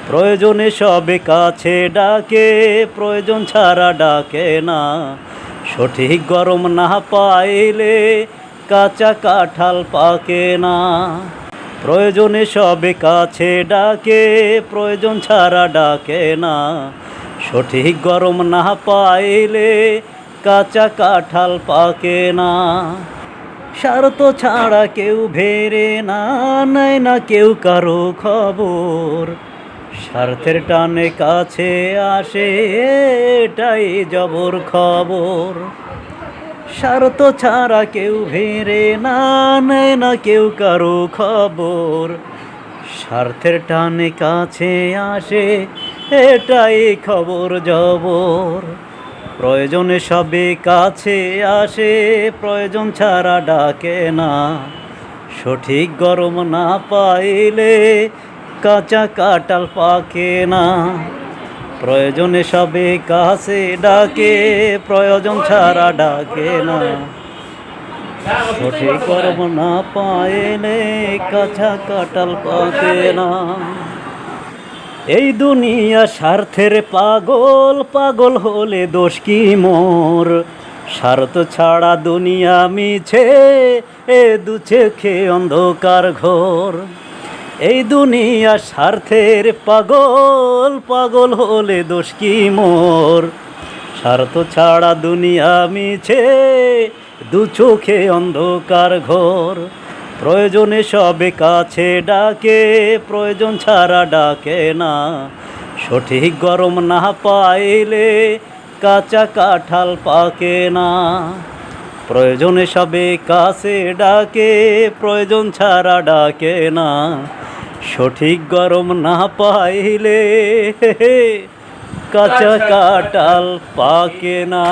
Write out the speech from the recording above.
প্রয়োজনে সবে কাছে ডাকে, প্রয়োজন ছাড়া ডাকে না। সঠিক গরম না পাইলে কাঁচা কাঁঠাল পাকে না। প্রয়োজনে সবে কাছে ডাকে, প্রয়োজন ছাড়া ডাকে না। সঠিক গরম না পাইলে কাঁচা কাঁঠাল পাকে না। স্বার্থ ছাড়া কেউ ভেরে না, নেয় না কেউ কারো খবর। স্বার্থের টানে কাছে আসে, এটাই জবর খবর। স্বার্থ ছাড়া কেউ ভেরে না, নেয় না কেউ কারো খবর। স্বার্থের টানে কাছে আসে, এটাই খবর জবর। প্রয়োজনে সবে কাছে আসে, প্রয়োজন ছাড়া ডাকে না। সঠিক গরম না পাইলে কাঁচা কাঁঠাল পাকে না। প্রয়োজনে সবে কাছে ডাকে, প্রয়োজন ছাড়া ডাকে না। সঠিক গরম না পাইলে কাঁচা কাঁঠাল পাকে না। এই দুনিয়া স্বার্থের পাগল, পাগল হলে দোষ কি মোর। স্বার্থ ছাড়া দুনিয়া মিছে, এ দু চোখে অন্ধকার ঘোর। এই দুনিয়া স্বার্থের পাগল, পাগল হলে দোষ কি মোর। স্বার্থ ছাড়া দুনিয়া মিছে, দু চোখে অন্ধকার ঘোর। প্রয়োজনে সবে কাছে ডাকে, প্রয়োজন ছাড়া ডাকে না। সঠিক গরম না পাইলে কাঁচা কাঁঠাল পাকে না। প্রয়োজনে সবে কাছে ডাকে, প্রয়োজন ছাড়া ডাকে না। সঠিক গরম না পাইলে কাঁচা কাঁঠাল পাকে না।